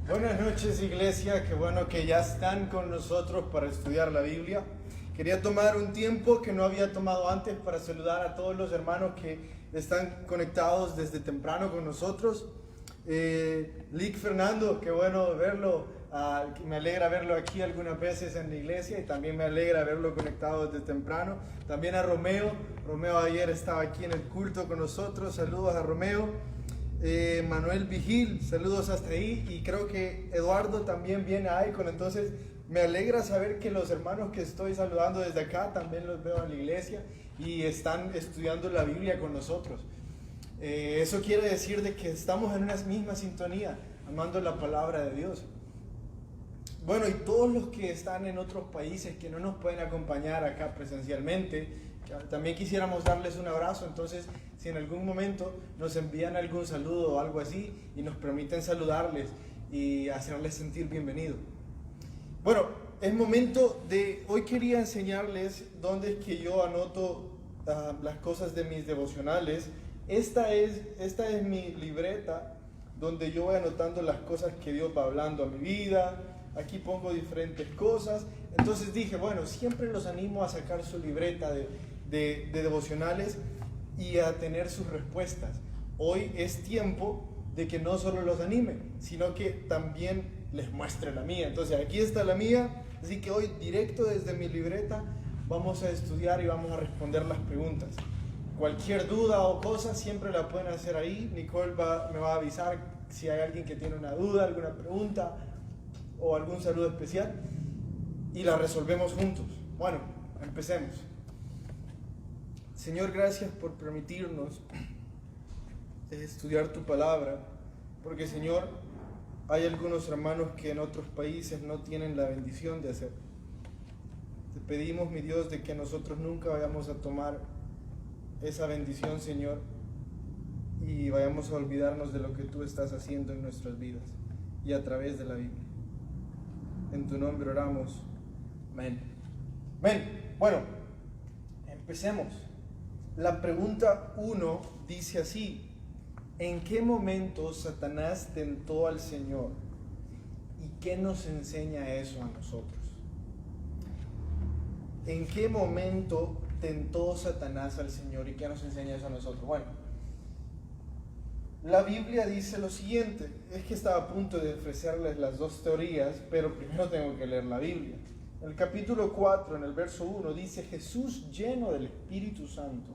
Buenas noches, iglesia, qué bueno que ya están con nosotros para estudiar la Biblia. Quería tomar un tiempo que no había tomado antes para saludar a todos los hermanos que están conectados desde temprano con nosotros. Lick Fernando, qué bueno verlo, me alegra verlo aquí algunas veces en la iglesia y también me alegra verlo conectado desde temprano. También a Romeo ayer estaba aquí en el culto con nosotros, saludos a Romeo. Manuel Vigil, saludos hasta ahí, y creo que Eduardo también viene a Icon, entonces me alegra saber que los hermanos que estoy saludando desde acá también los veo en la iglesia y están estudiando la Biblia con nosotros. Eso quiere decir de que estamos en una misma sintonía, amando la palabra de Dios. Bueno, y todos los que están en otros países que no nos pueden acompañar acá presencialmente, también quisiéramos darles un abrazo. Entonces, si en algún momento nos envían algún saludo o algo así y nos permiten saludarles y hacerles sentir bienvenidos. Bueno, es momento de... Hoy quería enseñarles dónde es que yo anoto las cosas de mis devocionales. Esta es mi libreta donde yo voy anotando las cosas que Dios va hablando a mi vida. Aquí pongo diferentes cosas. Entonces dije, bueno, siempre los animo a sacar su libreta de devocionales y a tener sus respuestas. Hoy es tiempo de que no solo los anime, sino que también les muestre la mía. Entonces aquí está la mía, así que hoy directo desde mi libreta vamos a estudiar y vamos a responder las preguntas. Cualquier duda o cosa siempre la pueden hacer ahí. Nicole me va a avisar si hay alguien que tiene una duda, alguna pregunta o algún saludo especial y la resolvemos juntos. Bueno, empecemos. Señor, gracias por permitirnos estudiar tu palabra, porque Señor, hay algunos hermanos que en otros países no tienen la bendición de hacer. Te pedimos, mi Dios, de que nosotros nunca vayamos a tomar esa bendición, Señor, y vayamos a olvidarnos de lo que tú estás haciendo en nuestras vidas y a través de la Biblia. En tu nombre oramos. Amén. Amén. Bueno, empecemos. La pregunta 1 dice así: ¿en qué momento Satanás tentó al Señor? ¿Y qué nos enseña eso a nosotros? ¿En qué momento tentó Satanás al Señor y qué nos enseña eso a nosotros? Bueno, la Biblia dice lo siguiente. Es que estaba a punto de ofrecerles las dos teorías, pero primero tengo que leer la Biblia. En el capítulo 4, en el verso 1, dice: Jesús, lleno del Espíritu Santo,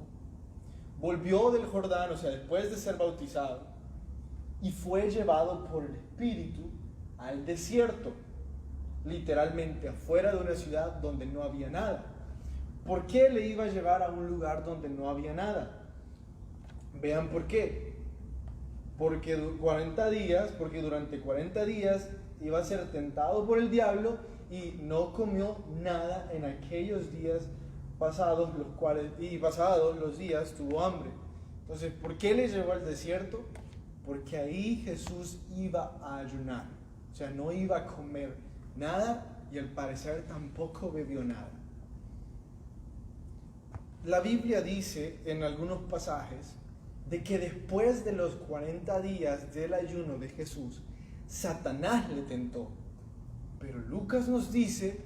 volvió del Jordán, o sea, después de ser bautizado, y fue llevado por el Espíritu al desierto, literalmente afuera de una ciudad donde no había nada. ¿Por qué le iba a llevar a un lugar donde no había nada? Vean por qué. Porque durante 40 días iba a ser tentado por el diablo y no comió nada en aquellos días pasados los días tuvo hambre. Entonces, ¿por qué le llevó al desierto? Porque ahí Jesús iba a ayunar, o sea, no iba a comer nada y al parecer tampoco bebió nada. La Biblia dice en algunos pasajes de que después de los 40 días del ayuno de Jesús, Satanás le tentó. Pero Lucas nos dice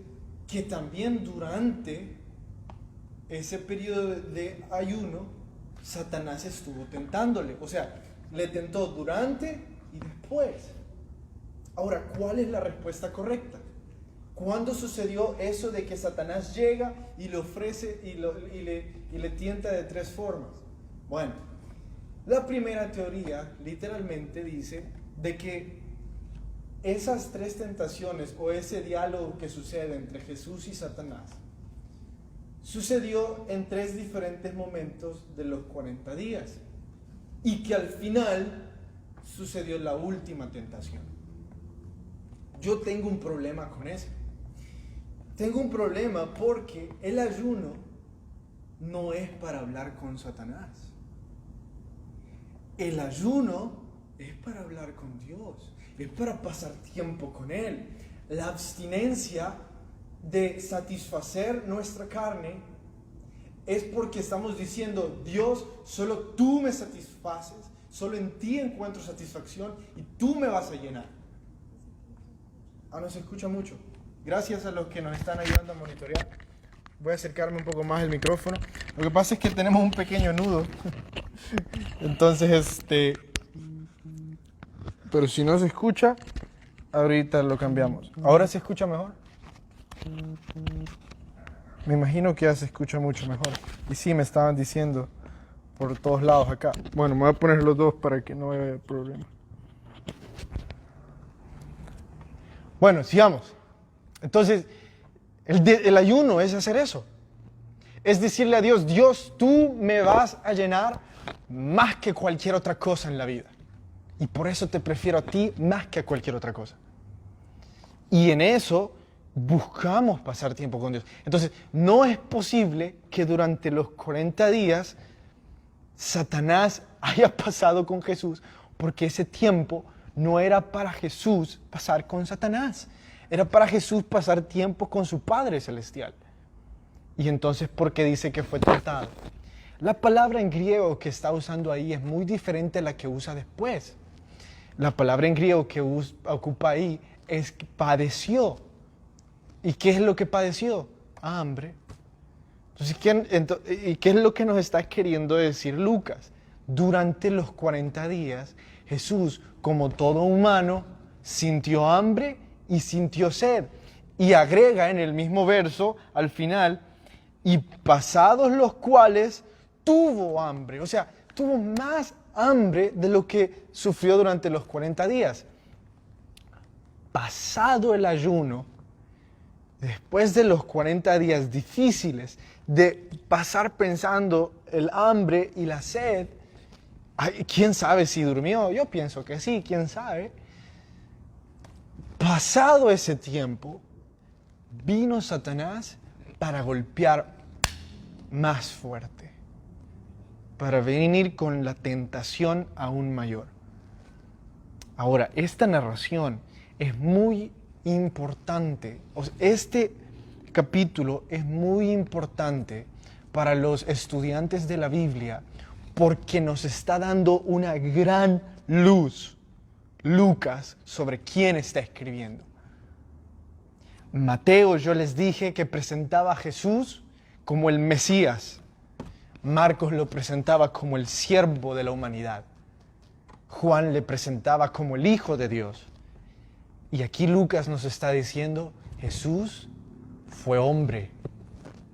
que también durante ese periodo de ayuno, Satanás estuvo tentándole. O sea, le tentó durante y después. Ahora, ¿cuál es la respuesta correcta? ¿Cuándo sucedió eso de que Satanás llega y le ofrece y le tienta de tres formas? Bueno, la primera teoría literalmente dice de que esas tres tentaciones o ese diálogo que sucede entre Jesús y Satanás sucedió en tres diferentes momentos de los 40 días y que al final sucedió la última tentación. Yo tengo un problema con eso. Tengo un problema porque el ayuno no es para hablar con Satanás. El ayuno es para hablar con Dios, es para pasar tiempo con Él. La abstinencia de satisfacer nuestra carne es porque estamos diciendo: Dios, solo tú me satisfaces, solo en ti encuentro satisfacción y tú me vas a llenar. No se escucha mucho. Gracias a los que nos están ayudando a monitorear. Voy a acercarme un poco más el micrófono. Lo que pasa es que tenemos un pequeño nudo. Entonces, pero si no se escucha, ahorita lo cambiamos. ¿Ahora se escucha mejor? Me imagino que ya se escucha mucho mejor. Y sí, me estaban diciendo por todos lados acá. Bueno, me voy a poner los dos para que no haya problema. Bueno, sigamos. Entonces, el ayuno es hacer eso. Es decirle a Dios, Dios, tú me vas a llenar más que cualquier otra cosa en la vida. Y por eso te prefiero a ti más que a cualquier otra cosa. Y en eso buscamos pasar tiempo con Dios. Entonces, no es posible que durante los 40 días Satanás haya pasado con Jesús, porque ese tiempo no era para Jesús pasar con Satanás. Era para Jesús pasar tiempo con su Padre Celestial. Y entonces, ¿por qué dice que fue tentado? La palabra en griego que está usando ahí es muy diferente a la que usa después. La palabra en griego que ocupa ahí es padeció. ¿Y qué es lo que padeció? Hambre. Entonces, ¿y qué es lo que nos está queriendo decir Lucas? Durante los 40 días, Jesús, como todo humano, sintió hambre y sintió sed. Y agrega en el mismo verso, al final, y pasados los cuales tuvo hambre. O sea, tuvo más hambre de lo que sufrió durante los 40 días. Pasado el ayuno, después de los 40 días difíciles de pasar pensando el hambre y la sed, ¿quién sabe si durmió? Yo pienso que sí, ¿quién sabe? Pasado ese tiempo, vino Satanás para golpear más fuerte, para venir con la tentación aún mayor. Ahora, esta narración es muy importante. Este capítulo es muy importante para los estudiantes de la Biblia porque nos está dando una gran luz, Lucas, sobre quién está escribiendo. Mateo, yo les dije que presentaba a Jesús como el Mesías. Marcos lo presentaba como el siervo de la humanidad. Juan le presentaba como el Hijo de Dios. Y aquí Lucas nos está diciendo, Jesús fue hombre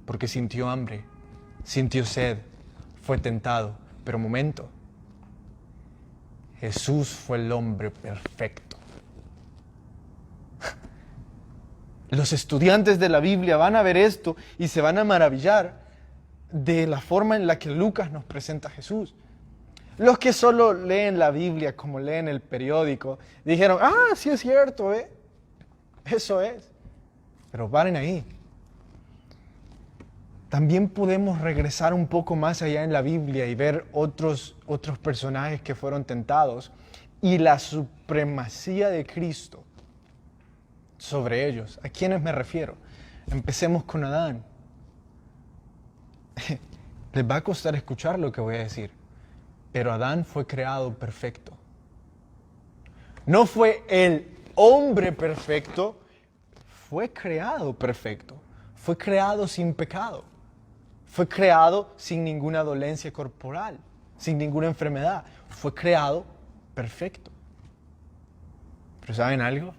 porque sintió hambre, sintió sed, fue tentado. Pero momento, Jesús fue el hombre perfecto. Los estudiantes de la Biblia van a ver esto y se van a maravillar de la forma en la que Lucas nos presenta a Jesús. Los que solo leen la Biblia como leen el periódico, dijeron, sí es cierto, eso es. Pero paren ahí. También podemos regresar un poco más allá en la Biblia y ver otros personajes que fueron tentados y la supremacía de Cristo sobre ellos. ¿A quiénes me refiero? Empecemos con Adán. Les va a costar escuchar lo que voy a decir, pero Adán fue creado perfecto. No fue el hombre perfecto, fue creado perfecto. Fue creado sin pecado. Fue creado sin ninguna dolencia corporal, sin ninguna enfermedad. Fue creado perfecto. Pero ¿saben algo?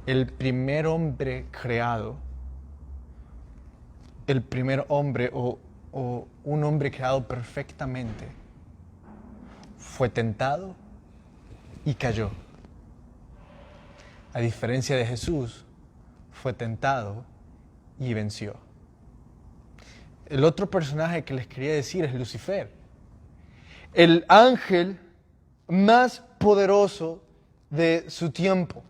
El primer hombre creado, el primer hombre o un hombre creado perfectamente, fue tentado y cayó. A diferencia de Jesús, fue tentado y venció. El otro personaje que les quería decir es Lucifer, el ángel más poderoso de su tiempo.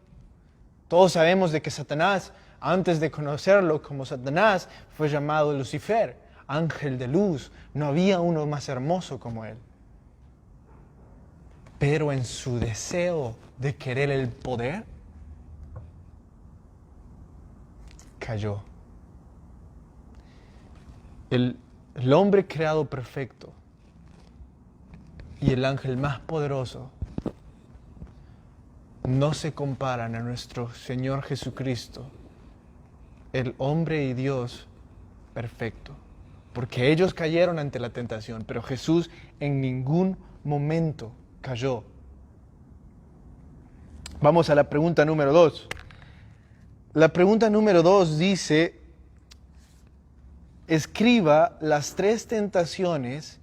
Todos sabemos de que Satanás, antes de conocerlo como Satanás, fue llamado Lucifer, ángel de luz. No había uno más hermoso como él. Pero en su deseo de querer el poder, cayó. El hombre creado perfecto y el ángel más poderoso no se comparan a nuestro Señor Jesucristo, el hombre y Dios perfecto. Porque ellos cayeron ante la tentación, pero Jesús en ningún momento cayó. Vamos a la pregunta número 2. La pregunta número 2 dice: escriba las 3 tentaciones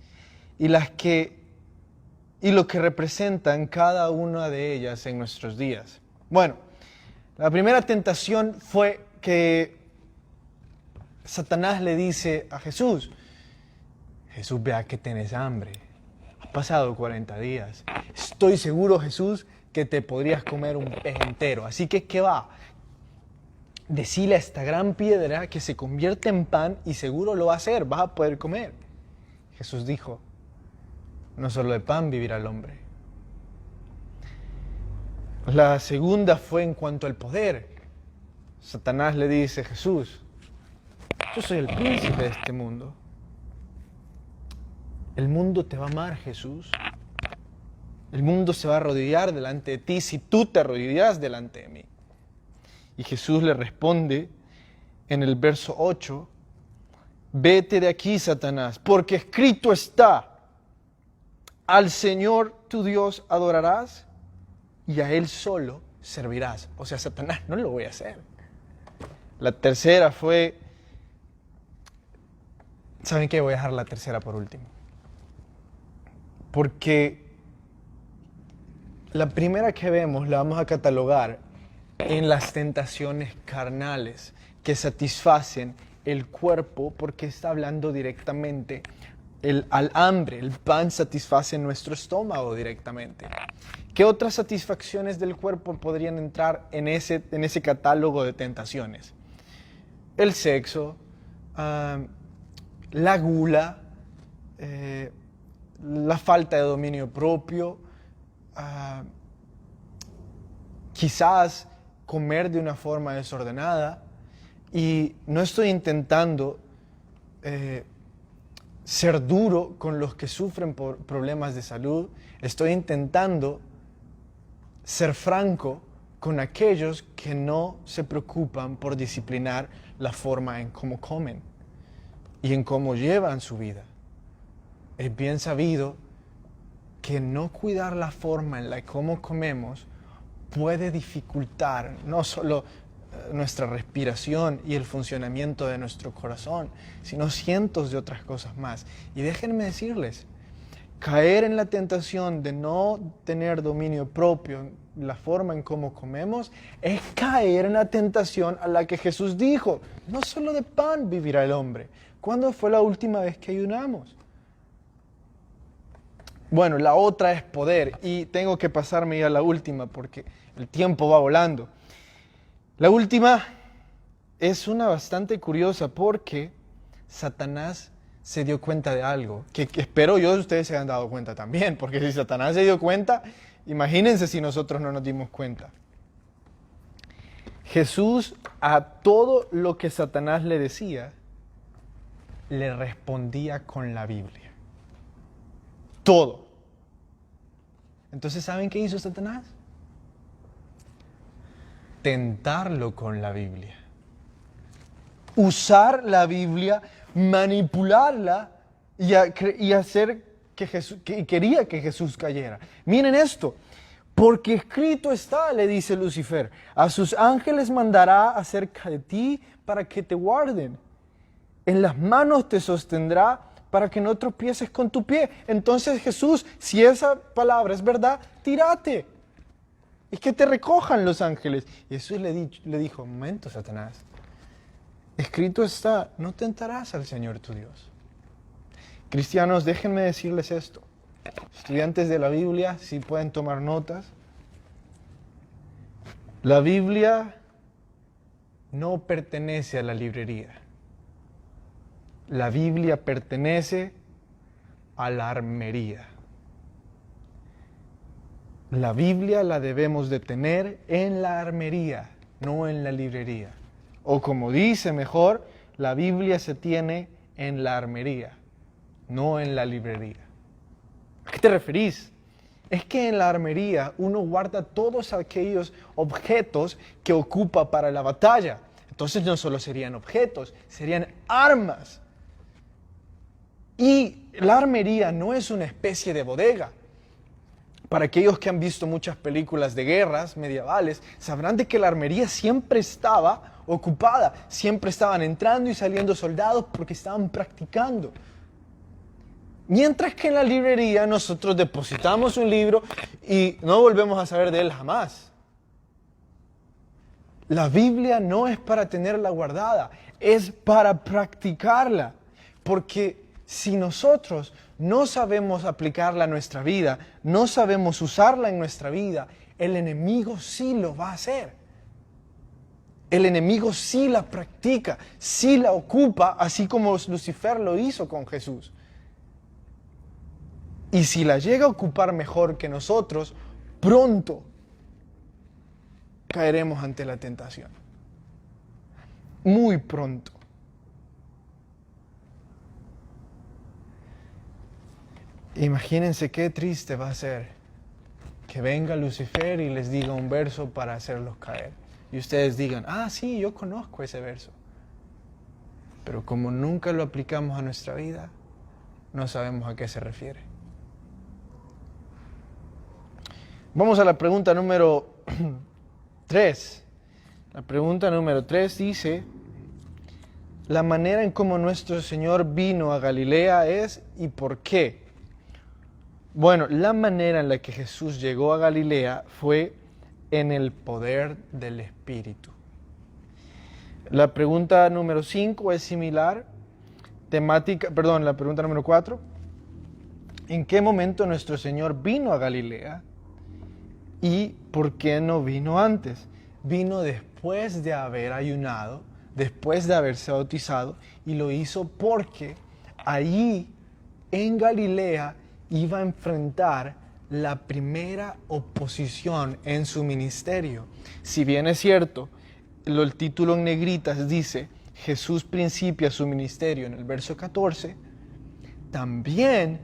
y lo que representan cada una de ellas en nuestros días. Bueno, la primera tentación fue que Satanás le dice a Jesús: Jesús, vea que tenés hambre. Ha pasado 40 días. Estoy seguro, Jesús, que te podrías comer un pez entero. Así que, ¿qué va? Decile a esta gran piedra que se convierte en pan y seguro lo va a hacer, vas a poder comer. Jesús dijo: no solo de pan vivirá el hombre. La segunda fue en cuanto al poder. Satanás le dice a Jesús: yo soy el príncipe de este mundo. El mundo te va a amar, Jesús. El mundo se va a arrodillar delante de ti si tú te arrodillas delante de mí. Y Jesús le responde en el verso 8: vete de aquí, Satanás, porque escrito está: al Señor tu Dios adorarás y a Él solo servirás. O sea, Satanás, no lo voy a hacer. La tercera fue... ¿Saben qué? Voy a dejar la tercera por último. Porque la primera que vemos la vamos a catalogar en las tentaciones carnales que satisfacen el cuerpo, porque está hablando directamente al hambre. El pan satisface nuestro estómago directamente. ¿Qué otras satisfacciones del cuerpo podrían entrar en ese catálogo de tentaciones? El sexo, la gula, la falta de dominio propio, quizás comer de una forma desordenada. Y no estoy intentando ser duro con los que sufren por problemas de salud. Estoy intentando ser franco con aquellos que no se preocupan por disciplinar la forma en cómo comen y en cómo llevan su vida. Es bien sabido que no cuidar la forma en la que cómo comemos puede dificultar no solo nuestra respiración y el funcionamiento de nuestro corazón, sino cientos de otras cosas más. Y déjenme decirles, caer en la tentación de no tener dominio propio, la forma en cómo comemos, es caer en la tentación a la que Jesús dijo: no solo de pan vivirá el hombre. ¿Cuándo fue la última vez que ayunamos? Bueno, la otra es poder, y tengo que pasarme ya a la última porque el tiempo va volando. La última es una bastante curiosa porque Satanás se dio cuenta de algo, que espero yo ustedes se hayan dado cuenta también, porque si Satanás se dio cuenta, imagínense si nosotros no nos dimos cuenta. Jesús, a todo lo que Satanás le decía, le respondía con la Biblia. Todo. Entonces, ¿saben qué hizo Satanás? Tentarlo con la Biblia. Usar la Biblia, manipularla y hacer que quería que Jesús cayera. Miren esto. Porque escrito está, le dice Lucifer, a sus ángeles mandará acerca de ti para que te guarden. En las manos te sostendrá para que no tropieces con tu pie. Entonces Jesús, si esa palabra es verdad, tírate. Y que te recojan los ángeles. Y Jesús le dijo: momento, Satanás. Escrito está, no tentarás al Señor tu Dios. Cristianos, déjenme decirles esto. Estudiantes de la Biblia, si pueden tomar notas. La Biblia no pertenece a la librería. La Biblia pertenece a la armería. La Biblia la debemos de tener en la armería, no en la librería. O como dice mejor, la Biblia se tiene en la armería, no en la librería. ¿A qué te referís? Es que en la armería uno guarda todos aquellos objetos que ocupa para la batalla. Entonces no solo serían objetos, serían armas. Y la armería no es una especie de bodega. Para aquellos que han visto muchas películas de guerras medievales, sabrán de que la armería siempre estaba ocupada, siempre estaban entrando y saliendo soldados porque estaban practicando. Mientras que en la librería nosotros depositamos un libro y no volvemos a saber de él jamás. La Biblia no es para tenerla guardada, es para practicarla. Porque si nosotros no sabemos aplicarla a nuestra vida, no sabemos usarla en nuestra vida, el enemigo sí lo va a hacer. El enemigo sí la practica, sí la ocupa, así como Lucifer lo hizo con Jesús. Y si la llega a ocupar mejor que nosotros, pronto caeremos ante la tentación. Muy pronto. Imagínense qué triste va a ser que venga Lucifer y les diga un verso para hacerlos caer. Y ustedes digan, sí, yo conozco ese verso. Pero como nunca lo aplicamos a nuestra vida, no sabemos a qué se refiere. Vamos a la pregunta número 3. La pregunta número 3 dice, la manera en cómo nuestro Señor vino a Galilea es ¿y por qué? Bueno, la manera en la que Jesús llegó a Galilea fue en el poder del Espíritu. La pregunta número 5 es similar. La pregunta número 4. ¿En qué momento nuestro Señor vino a Galilea? ¿Y por qué no vino antes? Vino después de haber ayunado, después de haberse bautizado, y lo hizo porque allí en Galilea iba a enfrentar la primera oposición en su ministerio. Si bien es cierto, el título en negritas dice Jesús principia su ministerio en el verso 14, también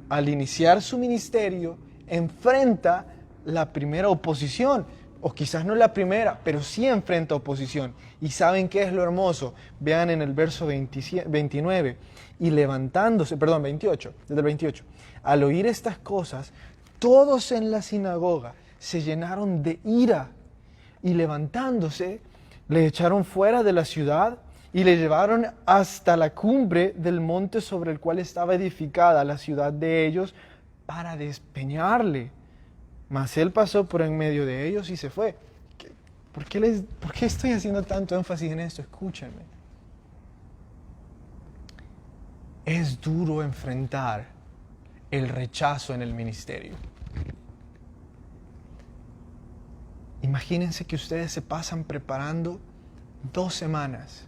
al iniciar su ministerio enfrenta la primera oposición, o quizás no la primera, pero sí enfrenta oposición. ¿Y saben qué es lo hermoso? Vean en el verso 29, y levantándose, 28, desde el 28, al oír estas cosas, todos en la sinagoga se llenaron de ira, y levantándose, le echaron fuera de la ciudad, y le llevaron hasta la cumbre del monte sobre el cual estaba edificada la ciudad de ellos, para despeñarle. Mas él pasó por en medio de ellos y se fue. ¿Por qué estoy haciendo tanto énfasis en esto? Escúchenme. Es duro enfrentar el rechazo en el ministerio. Imagínense que ustedes se pasan preparando 2 semanas.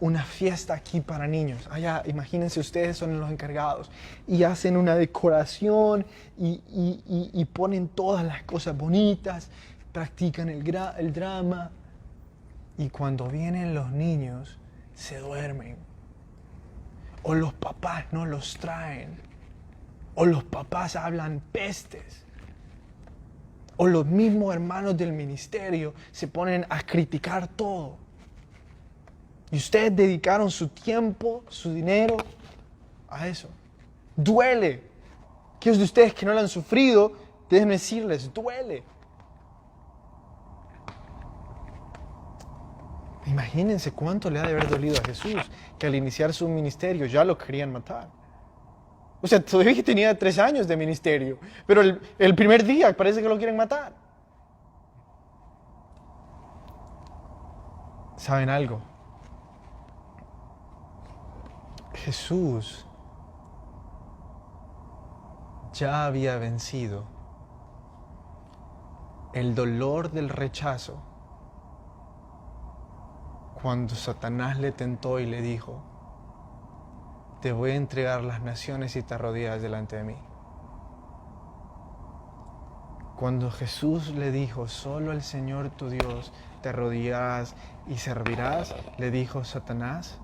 Una fiesta aquí para niños. Allá, imagínense, ustedes son los encargados y hacen una decoración y ponen todas las cosas bonitas, practican el drama, y cuando vienen los niños se duermen, o los papás no los traen, o los papás hablan pestes, o los mismos hermanos del ministerio se ponen a criticar todo. Y ustedes dedicaron su tiempo, su dinero a eso. Duele. Aquellos de ustedes que no lo han sufrido, déjenme decirles, duele. Imagínense cuánto le ha de haber dolido a Jesús, que al iniciar su ministerio ya lo querían matar. O sea, todavía tenía 3 años de ministerio, pero el primer día parece que lo quieren matar. ¿Saben algo? Jesús ya había vencido el dolor del rechazo cuando Satanás le tentó y le dijo, te voy a entregar las naciones si te arrodillas delante de mí. Cuando Jesús le dijo, solo al Señor tu Dios te arrodillarás y servirás, le dijo Satanás,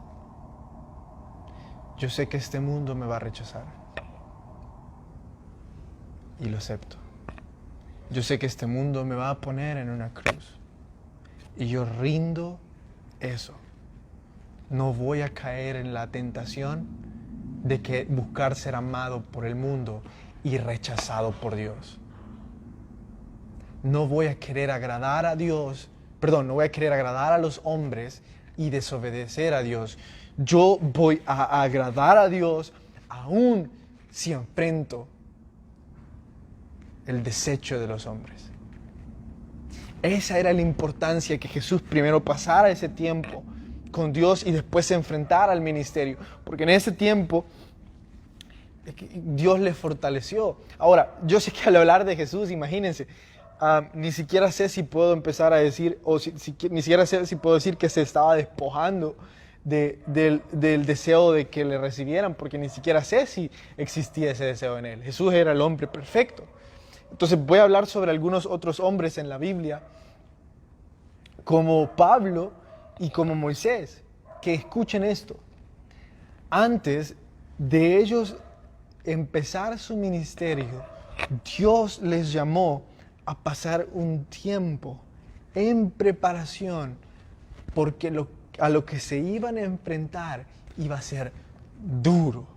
yo sé que este mundo me va a rechazar. y lo acepto. Yo sé que este mundo me va a poner en una cruz y yo rindo eso. No voy a caer en la tentación de que buscar ser amado por el mundo y rechazado por Dios. No voy a querer agradar a Dios, no voy a querer agradar a los hombres y desobedecer a Dios. Yo voy a agradar a Dios aún si enfrento el desecho de los hombres. Esa era la importancia, que Jesús primero pasara ese tiempo con Dios y después se enfrentara al ministerio. Porque en ese tiempo Dios le fortaleció. Ahora, yo sé que al hablar de Jesús, imagínense, ni siquiera sé si puedo empezar a decir, ni siquiera sé si puedo decir que se estaba despojando del deseo de que le recibieran, porque ni siquiera sé si existía ese deseo en él. Jesús era el hombre perfecto. Entonces voy a hablar sobre algunos otros hombres en la Biblia, como Pablo y como Moisés, que escuchen esto. Antes de ellos empezar su ministerio, Dios les llamó a pasar un tiempo en preparación, porque a lo que se iban a enfrentar iba a ser duro.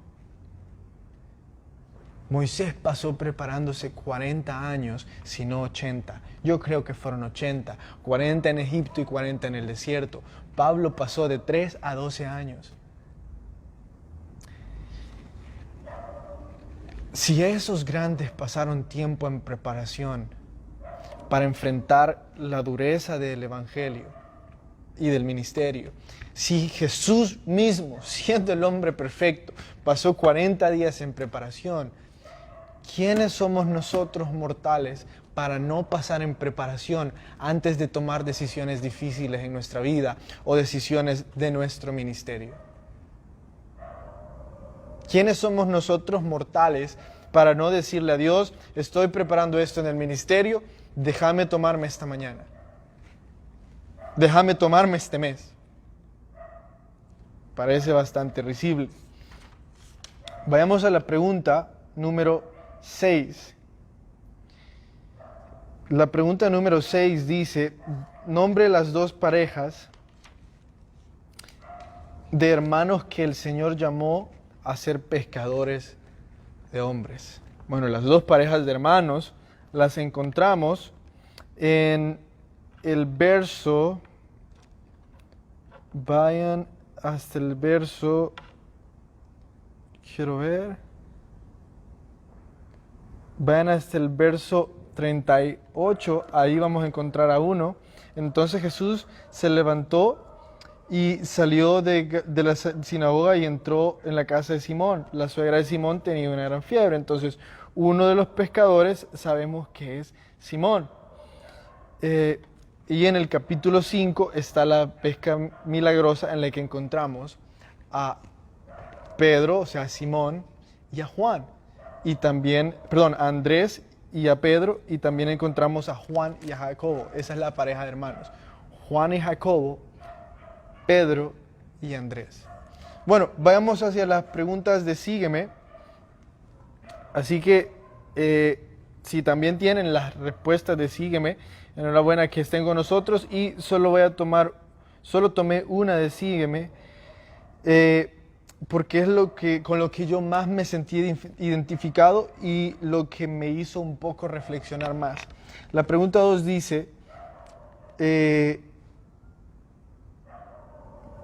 Moisés pasó preparándose 40 años, si no 80. Yo creo que fueron 80, 40 en Egipto y 40 en el desierto. Pablo pasó de 3 a 12 años. Si esos grandes pasaron tiempo en preparación para enfrentar la dureza del evangelio y del ministerio, si Jesús mismo, siendo el hombre perfecto, pasó 40 días en preparación, ¿quiénes somos nosotros mortales para no pasar en preparación antes de tomar decisiones difíciles en nuestra vida o decisiones de nuestro ministerio? ¿Quiénes somos nosotros mortales para no decirle a Dios, estoy preparando esto en el ministerio, déjame tomarme esta mañana, déjame tomarme este mes? Parece bastante risible. Vayamos a la pregunta número 6. La pregunta número 6 dice, nombre las 2 parejas de hermanos que el Señor llamó a ser pescadores de hombres. Bueno, las 2 parejas de hermanos las encontramos en el verso, vayan hasta el verso, quiero ver, vayan hasta el verso 38, ahí vamos a encontrar a uno. Entonces Jesús se levantó y salió de la sinagoga y entró en la casa de Simón. La suegra de Simón tenía una gran fiebre. Entonces, uno de los pescadores sabemos que es Simón. Y en el capítulo 5 está la pesca milagrosa en la que encontramos a Pedro, o sea, a Simón, y a Juan. Y también, a Andrés y a Pedro, y también encontramos a Juan y a Jacobo. Esa es la pareja de hermanos. Juan y Jacobo, Pedro y Andrés. Bueno, vayamos hacia las preguntas de Sígueme. Así que, si también tienen las respuestas de Sígueme, enhorabuena que estén con nosotros. Y solo tomé una de Sígueme, porque es con lo que yo más me sentí identificado y lo que me hizo un poco reflexionar más. La pregunta 2 dice,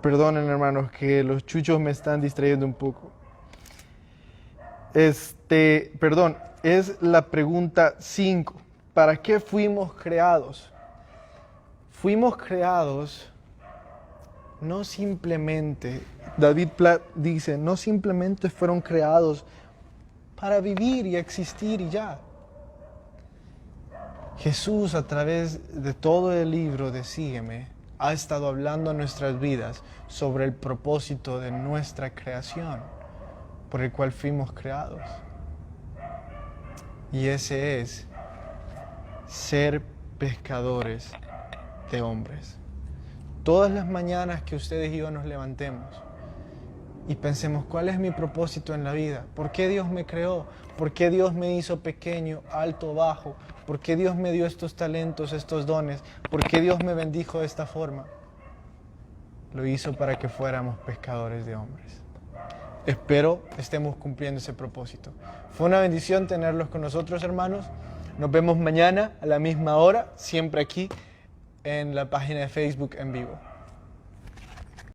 perdonen hermanos, que los chuchos me están distrayendo un poco. Es la pregunta 5. ¿Para qué fuimos creados? Fuimos creados no simplemente, David Platt dice, no simplemente fueron creados para vivir y existir y ya. Jesús, a través de todo el libro de Sígueme, ha estado hablando a nuestras vidas sobre el propósito de nuestra creación, por el cual fuimos creados. Y ese es ser pescadores de hombres. Todas las mañanas que ustedes y yo nos levantemos, y pensemos, ¿cuál es mi propósito en la vida? ¿Por qué Dios me creó? ¿Por qué Dios me hizo pequeño, alto, bajo? ¿Por qué Dios me dio estos talentos, estos dones? ¿Por qué Dios me bendijo de esta forma? Lo hizo para que fuéramos pescadores de hombres. Espero estemos cumpliendo ese propósito. Fue una bendición tenerlos con nosotros, hermanos. Nos vemos mañana a la misma hora, siempre aquí en la página de Facebook en vivo.